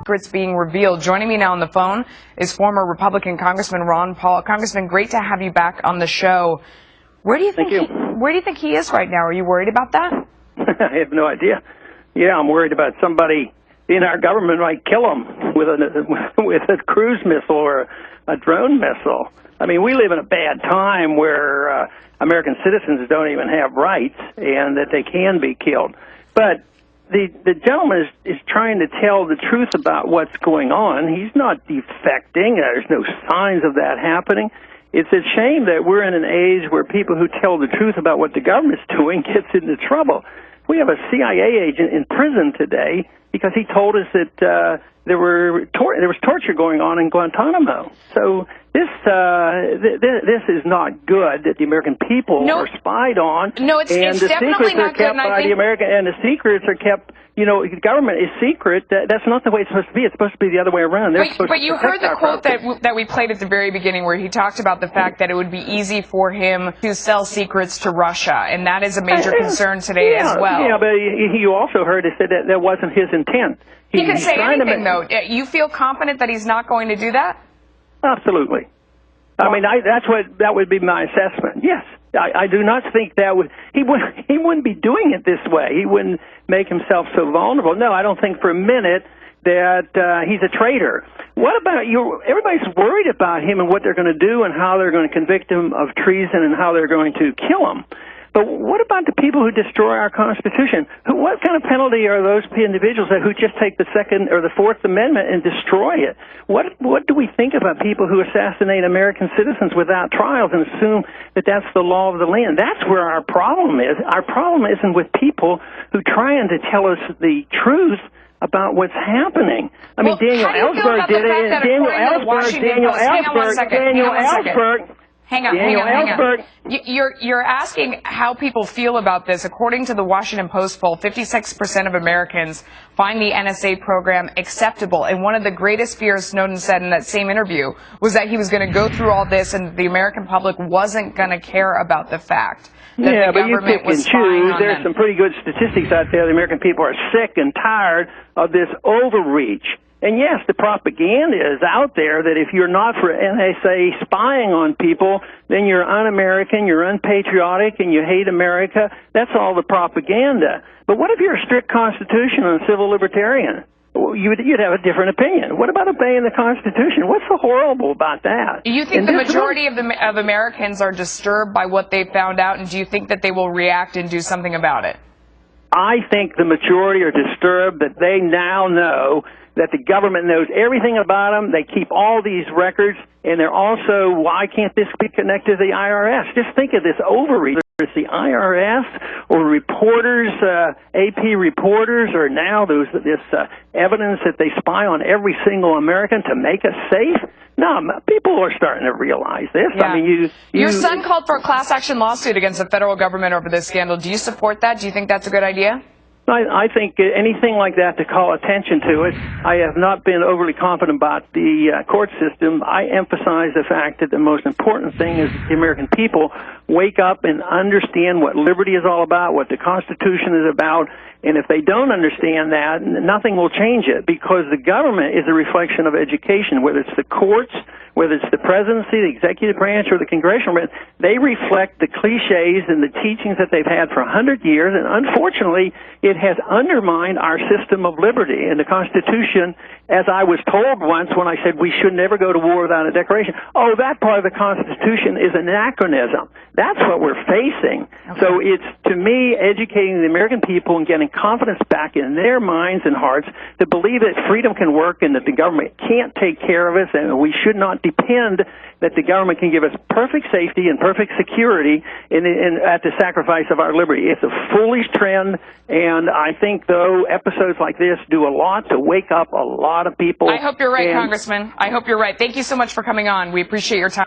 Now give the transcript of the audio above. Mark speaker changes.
Speaker 1: secrets being revealed. Joining me now on the phone is former Republican Congressman Ron Paul. Congressman, great to have you back on the show. Where do you think he is right now? Are you worried about that?
Speaker 2: I have no idea. Yeah, I'm worried about somebody in our government might kill him with a cruise missile or a drone missile. I mean, we live in a bad time where American citizens don't even have rights and that they can be killed. But the gentleman is trying to tell the truth about what's going on. He's not defecting. There's no signs of that happening. It's a shame that we're in an age where people who tell the truth about what the government's doing gets into trouble. We have a CIA agent in prison today because he told us that there was torture going on in Guantanamo. So this is not good that the American people are spied on.
Speaker 1: No, it's definitely not good.
Speaker 2: And the secrets are kept. You know, the government is secret. That's not the way it's supposed to be. It's supposed to be the other way around.
Speaker 1: But you heard the quote that we played at the very beginning where he talked about the fact that it would be easy for him to sell secrets to Russia, and that is a major concern today as well.
Speaker 2: Yeah, but you also heard it said that wasn't his intent.
Speaker 1: He can say anything, though. You feel confident that he's not going to do that?
Speaker 2: Absolutely. I mean, that would be my assessment. Yes. I do not think he wouldn't be doing it this way. He wouldn't make himself so vulnerable. No, I don't think for a minute that he's a traitor. What about you? Everybody's worried about him and what they're going to do and how they're going to convict him of treason and how they're going to kill him. But what about the people who destroy our Constitution? What kind of penalty are those individuals who just take the Second or the Fourth Amendment and destroy it? What do we think about people who assassinate American citizens without trials and assume that that's the law of the land? That's where our problem is. Our problem isn't with people who trying to tell us the truth about what's happening. I mean, Daniel Ellsberg did it. Daniel Ellsberg.
Speaker 1: Hang on. You're asking how people feel about this. According to the Washington Post poll, 56% of Americans find the NSA program acceptable. And one of the greatest fears Snowden said in that same interview was that he was going to go through all this and the American public wasn't going to care about the fact that the government was spying on them.
Speaker 2: There's some pretty good statistics out there. The American people are sick and tired of this overreach. And yes, the propaganda is out there that if you're not for NSA spying on people, then you're un-American, you're unpatriotic, and you hate America. That's all the propaganda. But what if you're a strict constitutional and civil libertarian? You'd have a different opinion. What about obeying the Constitution? What's so horrible about that?
Speaker 1: Do you think the majority of Americans are disturbed by what they found out, and do you think that they will react and do something about it?
Speaker 2: I think the majority are disturbed that they now know that the government knows everything about them. They keep all these records, and they're also, why can't this be connected to the IRS? Just think of this overreach. It's the IRS or reporters, AP reporters, or now this evidence that they spy on every single American to make us safe. No, people are starting to realize this.
Speaker 1: Yeah.
Speaker 2: I mean,
Speaker 1: Your son called for a class action lawsuit against the federal government over this scandal. Do you support that? Do you think that's a good idea?
Speaker 2: I think anything like that to call attention to it. I have not been overly confident about the court system. I emphasize the fact that the most important thing is the American people wake up and understand what liberty is all about, what the Constitution is about, and if they don't understand that, nothing will change it, because the government is a reflection of education, whether it's the courts, whether it's the presidency, the executive branch, or the congressional branch. They reflect the cliches and the teachings that they've had for 100 years, and unfortunately, it has undermined our system of liberty. And the Constitution, as I was told once when I said we should never go to war without a declaration, oh, that part of the Constitution is anachronism. That's what we're facing. Okay. So it's, to me, educating the American people and getting confidence back in their minds and hearts to believe that freedom can work and that the government can't take care of us, and we should not depend that the government can give us perfect safety and perfect security at the sacrifice of our liberty. It's a foolish trend, and I think, though, episodes like this do a lot to wake up a lot of people.
Speaker 1: I hope you're right, Congressman. I hope you're right. Thank you so much for coming on. We appreciate your time.